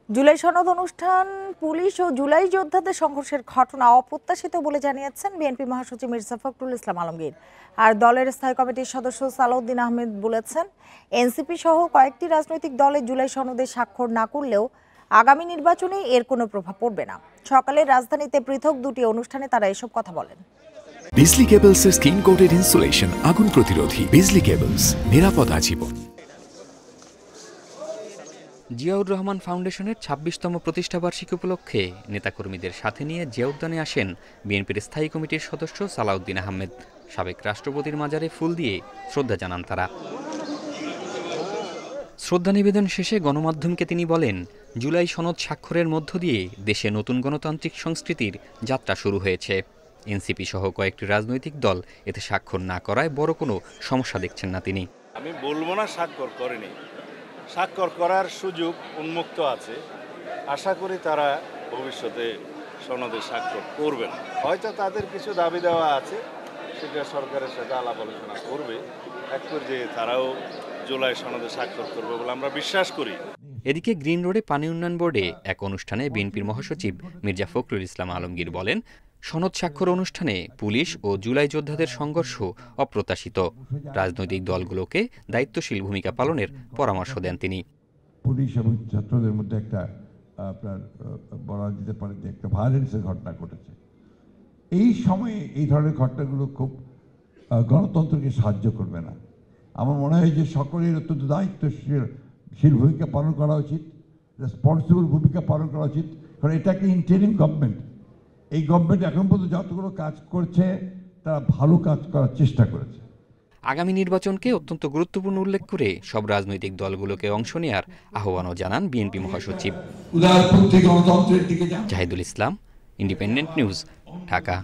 জুলাই সনদ অনুষ্ঠান পুলিশ ও জুলাই যোদ্ধাদের সংঘর্ষের ঘটনা অপ্রত্যাশিত বলে জানিয়েছেন বিএনপি মহাসচিব মির্জা ফখরুল ইসলাম আলমগীর। আর দলের স্থায়ী কমিটির সদস্য সালাউদ্দিন আহমেদ বলেছেন, এনসিপি সহ কয়েকটি রাজনৈতিক দলে জুলাই সনদে স্বাক্ষর না করলেও আগামী নির্বাচনে এর কোনো প্রভাব পড়বে না। সকালে রাজধানীতে পৃথক দুটি অনুষ্ঠানে তারা এসব কথা বলেন। বিজলি কেবলসের স্কিন কোটেড ইনসুলেশন আগুন প্রতিরোধী। বিজলি কেবলস, নিরাপদ আজীবন। জিয়াউর রহমান ফাউন্ডেশনের ২৬তম প্রতিষ্ঠাবার্ষিকী উপলক্ষে নেতাকর্মীদের সাথে নিয়ে জিয়া উদ্যানে আসেন বিএনপির স্থায়ী কমিটির সদস্য সালাউদ্দিন আহমেদ। সাবেক রাষ্ট্রপতির মাজারে ফুল দিয়ে শ্রদ্ধা জানান তারা। শ্রদ্ধা নিবেদন শেষে গণমাধ্যমকে তিনি বলেন, জুলাই সনদ স্বাক্ষরের মধ্য দিয়ে দেশে নতুন গণতান্ত্রিক সংস্কৃতির যাত্রা শুরু হয়েছে। এনসিপি সহ কয়েকটি রাজনৈতিক দল এতে স্বাক্ষর না করায় বড় কোনো সমস্যা দেখছেন না তিনি। আমি বলবো না স্বাক্ষর করেনি, স্বাক্ষর করার সুযোগ উন্মুক্ত আছে। আশা করি তারা ভবিষ্যতে সনদে স্বাক্ষর করবেন। হয়তো তাদের কিছু দাবি দেওয়া আছে, সেটা সরকারের সাথে আলাপ আলোচনা করবে। এক পর্যায়ে তারাও জুলাই সনদে স্বাক্ষর করবে বলে আমরা বিশ্বাস করি। এদিকে গ্রিন রোডে পানি উন্নয়ন বোর্ডে এক অনুষ্ঠানে বিএনপির মহাসচিব মির্জা ফখরুল ইসলাম আলমগীর বলেন, সনদ স্বাক্ষর অনুষ্ঠানে পুলিশ ও জুলাই যোদ্ধাদের সংঘর্ষ অপ্রত্যাশিত। রাজনৈতিক দলগুলোকে দায়িত্বশীল ভূমিকা পালনের পরামর্শ দেন তিনি। পুলিশ এবং ছাত্রদের মধ্যে একটা আপনার বলা যেতে পারে যে একটা ভায়োলেন্সের ঘটনা ঘটেছে। এই সময়ে এই ধরনের ঘটনাগুলো খুব গণতন্ত্রকে সাহায্য করবে না। আমার মনে হয় যে সকলের অত্যন্ত দায়িত্বশীল ভূমিকা পালন করা উচিত, রেসপন্সিবল ভূমিকা পালন করা উচিত। কারণ এটা একটা ইন্টারিম গভর্নমেন্ট। এই গভর্নমেন্ট এখন পর্যন্ত যতগুলো কাজ করছে তারা ভালো কাজ করার চেষ্টা করেছে। আগামী নির্বাচনকে অত্যন্ত গুরুত্বপূর্ণ উল্লেখ করে সব রাজনৈতিক দলগুলোকে অংশ নেওয়ার আহ্বানও জানান বিএনপি মহাসচিব। গণতন্ত্রের দিকে জাহিদুল ইসলাম, ইন্ডিপেন্ডেন্ট নিউজ, ঢাকা।